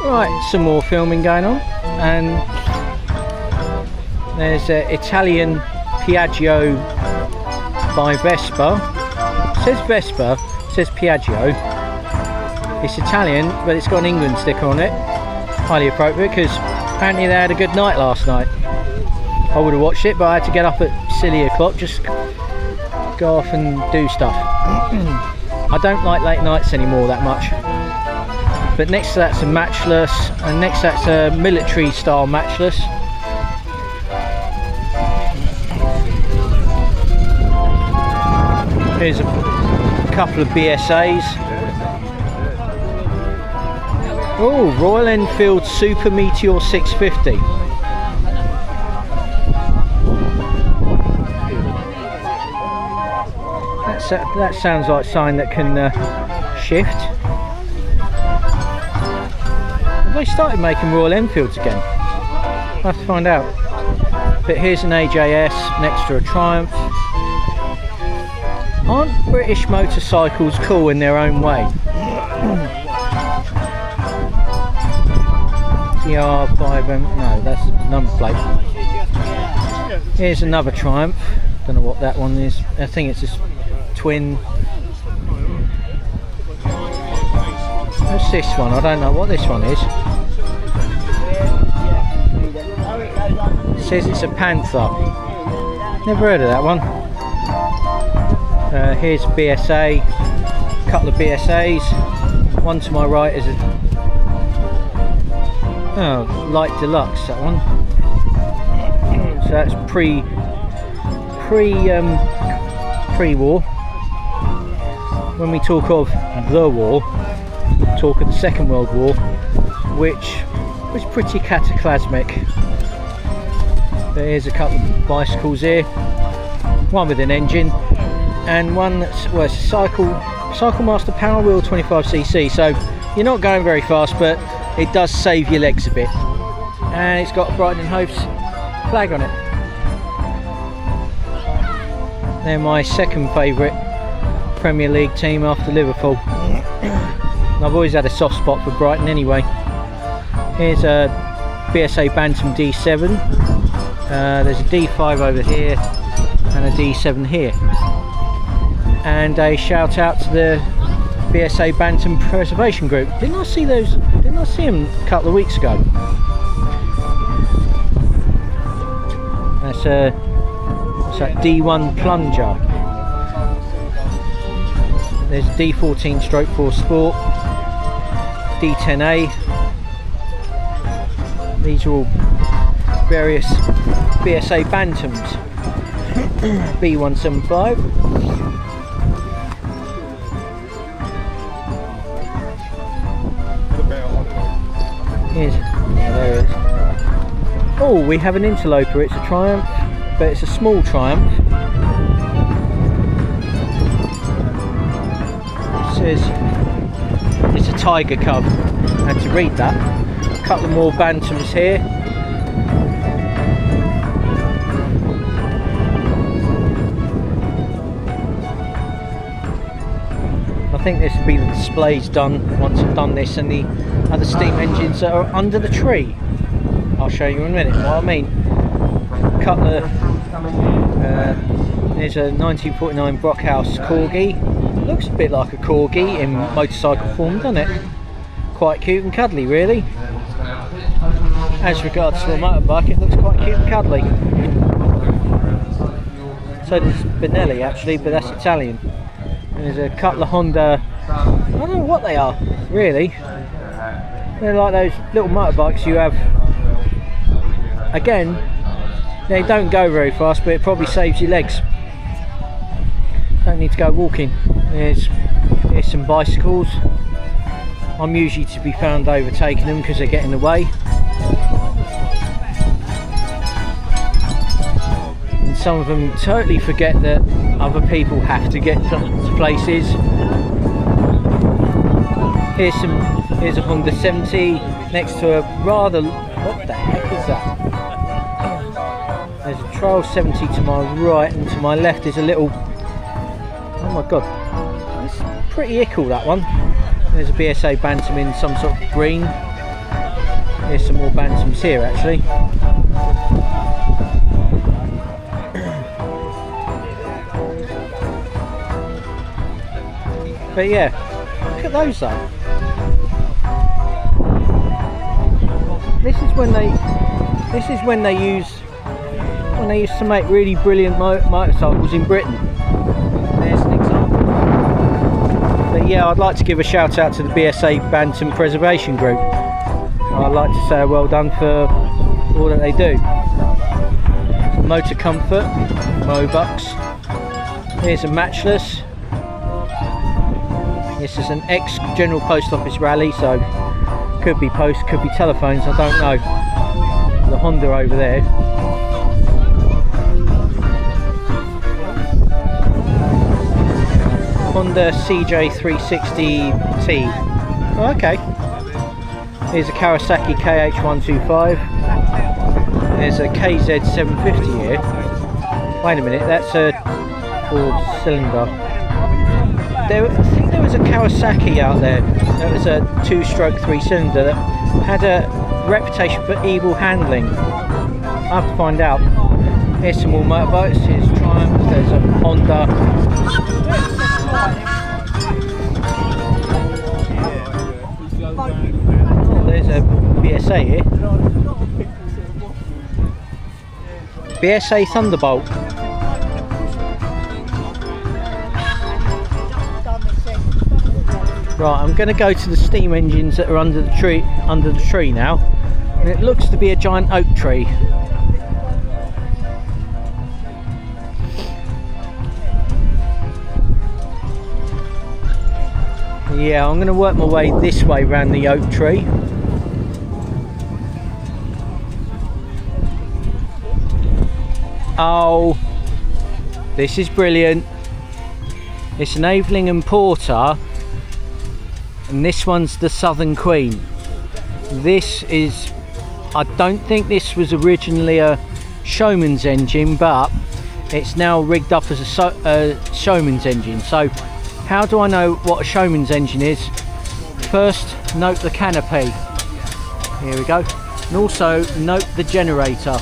Right, some more filming going on, and there's Italian Piaggio by Vespa. It says Vespa, it says Piaggio. It's Italian, but it's got an England sticker on it. Highly appropriate, because apparently they had a good night last night. I would have watched it, but I had to get up at silly o'clock, just go off and do stuff. I don't like late nights anymore that much. But next to that's a matchless, and next to that's a military style matchless. Here's a couple of BSAs. Oh, Royal Enfield Super Meteor 650. That sounds like something that can shift. Have they started making Royal Enfields again? I'll have to find out. But here's an AJS next to a Triumph. Aren't British motorcycles cool in their own way? TR5M, no, that's the number plate. Here's another Triumph. Don't know what that one is. I think it's a twin. What's this one? I don't know what this one is. It says it's a Panther. Never heard of that one. Here's a BSA. A couple of BSAs. One to my right is a light deluxe. That one. So that's pre-war. When we talk of the war, talk of the Second World War, which was pretty cataclysmic. But here's a couple of bicycles here, one with an engine, and one that's a Cycle Master Power Wheel 25cc. So you're not going very fast, but it does save your legs a bit. And it's got a Brighton and Hove's flag on it. They're my second favourite Premier League team after Liverpool. I've always had a soft spot for Brighton anyway. Here's a BSA Bantam D7. There's a D5 over here and a D7 here. And a shout out to the BSA Bantam Preservation Group. Didn't I see them a couple of weeks ago? That's that D1 Plunger. There's D14 Stroke 4 Sport, D10A. These are all various BSA Bantams. B175. There it is. Oh, we have an interloper. It's a Triumph, but it's a small Triumph. It says it's a Tiger Cub. I had to read that. A couple more Bantams here. I think this will be the displays done once I've done this, and the other steam engines that are under the tree. I'll show you in a minute what I mean. A couple of there's a 1949 Brockhouse Corgi. Looks a bit like a Corgi in motorcycle form, doesn't it? Quite cute and cuddly, really. As regards to a motorbike, it looks quite cute and cuddly. So does Benelli actually, but that's Italian. There's a couple of Honda, I don't know what they are, really. They're like those little motorbikes you have. Again, they don't go very fast, but it probably saves your legs. Don't need to go walking. Here's some bicycles. I'm usually to be found overtaking them because they get in the way. And some of them totally forget that other people have to get to places. Here's a Honda 70 next to a rather, what the heck is that? There's a Trail 70 to my right, and to my left is a little, oh my god, it's pretty ickle, that one. There's a BSA Bantam in some sort of green. Here's some more Bantams here actually. But yeah, look at those though. This is when they used to make really brilliant motorcycles in Britain. There's an example. But yeah, I'd like to give a shout out to the BSA Bantam Preservation Group. I'd like to say well done for all that they do. Motor Comfort, Motorbikes. Here's a Matchless. This is an ex-General Post Office rally, so could be post, could be telephones, I don't know. The Honda over there. Honda CJ360T. Oh, okay. Here's a Kawasaki KH125. There's a KZ750 here. Wait a minute, that's a 4-cylinder. I think there was a Kawasaki out there that was a 2-stroke 3-cylinder that had a reputation for evil handling. I have to find out. Here's some more motorbikes. Here's Triumph. There's a Honda. Oh, there's a BSA here. BSA Thunderbolt. Right, I'm going to go to the steam engines that are under the tree now, and it looks to be a giant oak tree. Yeah, I'm going to work my way this way around the oak tree. Oh, this is brilliant. It's an Aveling and Porter. And this one's the Southern Queen. This is, I don't think this was originally a Showman's engine, but it's now rigged up as a Showman's engine. So how do I know what a Showman's engine is? First, note the canopy. Here we go. And also note the generator.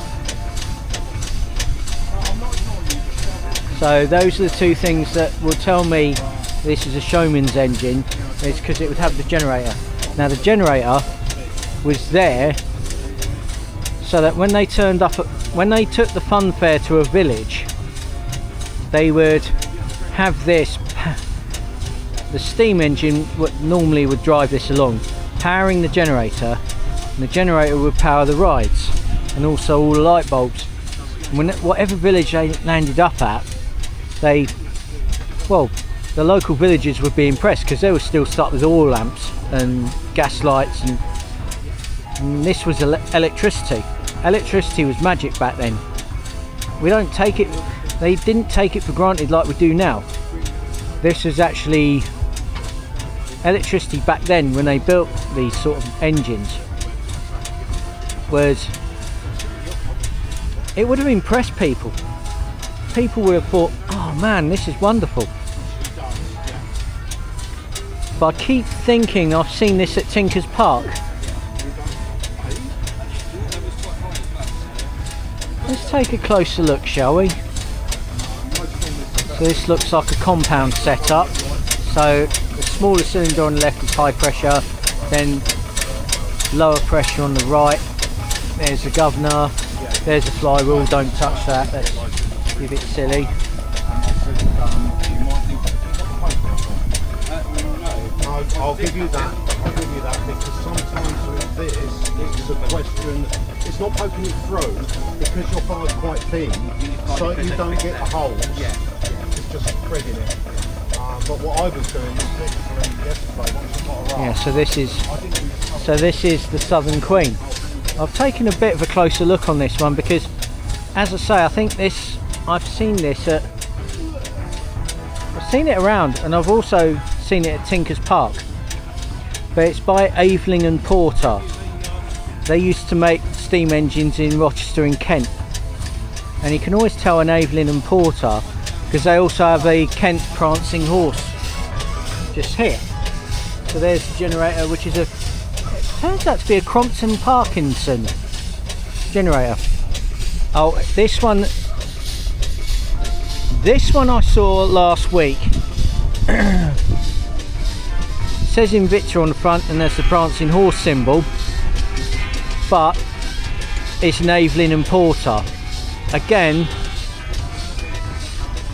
So those are the two things that will tell me this is a Showman's engine. It's because it would have the generator. Now the generator was there so that when they turned up, when they took the fun fair to a village, they would have this. The steam engine normally would drive this along, powering the generator, and the generator would power the rides and also all the light bulbs. And when whatever village they landed up at, the local villagers would be impressed because they were still stuck with oil lamps and gas lights, and this was electricity. Electricity was magic back then. We don't take it, they didn't take it for granted like we do now. This was actually electricity back then when they built these sort of engines. It would have impressed people. People would have thought, oh man, this is wonderful. But I keep thinking I've seen this at Tinker's Park. Let's take a closer look, shall we? So this looks like a compound setup. So the smaller cylinder on the left is high pressure, then lower pressure on the right. There's the governor, there's the flywheel, don't touch that, that's a bit silly. I'll give you that because sometimes with this it's a question, it's not poking it through because your bar's quite thin, so you don't get the holes, it's just threading it. But what I was doing was literally yesterday, once you got a rough, yeah, so this is the Southern Queen. I've taken a bit of a closer look on this one because, as I say, I think this, I've seen it around, and I've also seen it at Tinker's Park, but it's by Aveling and Porter. They used to make steam engines in Rochester in Kent, and you can always tell an Aveling and Porter because they also have a Kent prancing horse just here. So there's the generator, which is a Turns out to be a Crompton Parkinson generator. Oh, this one I saw last week. Says Invicta on the front and there's the prancing horse symbol, but it's an Evelyn and Porter. Again,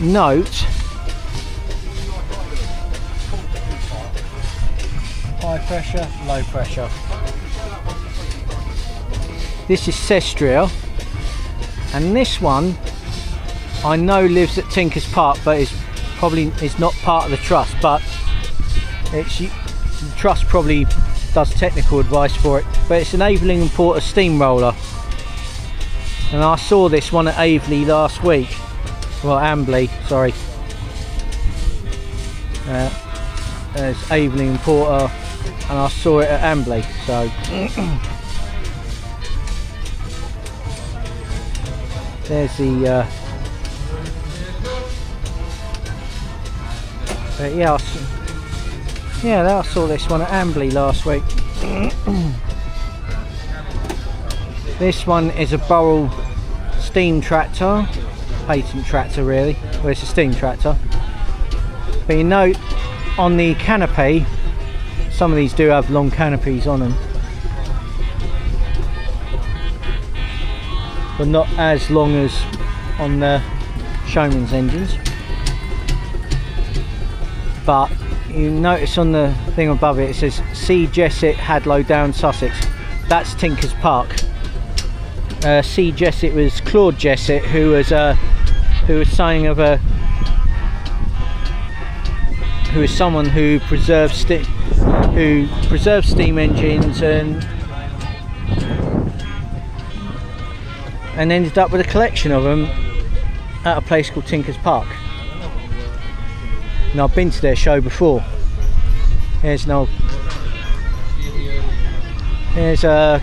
note high pressure, low pressure. This is Sestria, and this one I know lives at Tinkers Park, but is not part of the trust, but the trust probably does technical advice for it. But it's an Evelyn and Porter steamroller, and I saw this one at Aveley last week. Well, Ambley, sorry. There's Aveley and Porter, and I saw it at Ambley. So there's the I saw this one at Ambley last week. This one is a Burrell steam tractor, patent tractor really. Well, it's a steam tractor. But you note on the canopy, some of these do have long canopies on them, but not as long as on the Showman's engines. But you notice on the thing above it, it says C. Jessett, Hadlow Down, Sussex. That's Tinkers Park. C. Jessett was Claude Jessett, who was saying of who is someone who preserves steam engines and ended up with a collection of them at a place called Tinkers Park. And I've been to their show before. There's a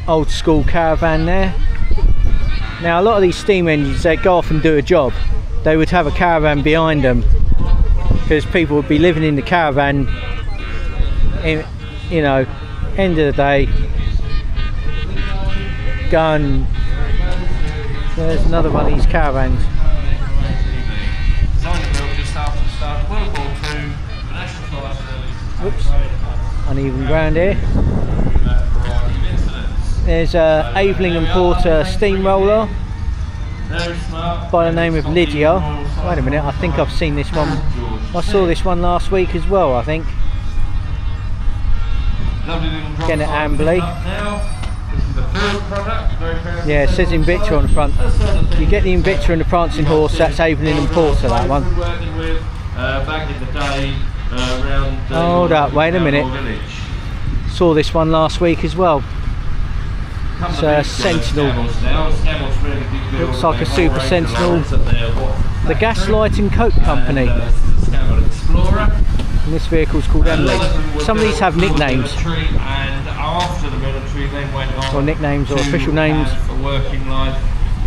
old school caravan there. Now a lot of these steam engines, they go off and do a job, they would have a caravan behind them, because people would be living in the caravan in, you know, end of the day, going. There's another one of these caravans. Whoops, uneven ground here. There's a Evelyn and Porter steamroller by the name of Lydia. Wait a minute, I think I've seen this one. I saw this one last week as well, I think. Again at Ambley. Yeah, it says Invicta on the front. You get the Invicta and the prancing horse, that's Evelyn and Porter, that one. Hold up, wait a minute. Saw this one last week as well. It's a Sentinel. Looks like a Super Sentinel. The Gaslight and Coke Company. And this vehicle's called Emily. Some of these have nicknames. Or nicknames or official names.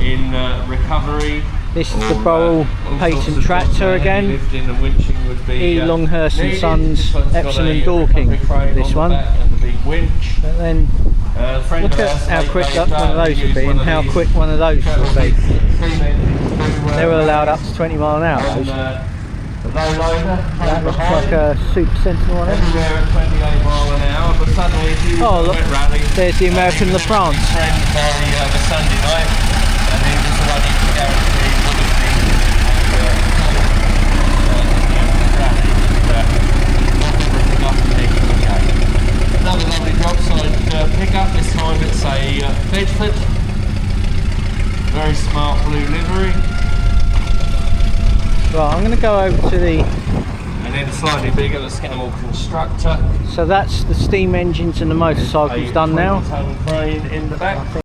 In recovery. This is the Burrell patent tractor again. E. Longhurst and Sons, Epsom and Dorking. This one. But then look at how quick one of those would be, and how quick one of those would be. They were allowed up to 20 mile an hour. That looks like a Super Sentinel on it. Oh look, there's the American LaPrance. Another lovely drop side pickup, this time it's a Bedford. Very smart blue livery. Right, I'm going to go over to the... And then slightly bigger, the Scammell Constructor. So that's the steam engines and the motorcycles done now. 20-ton crane in the back.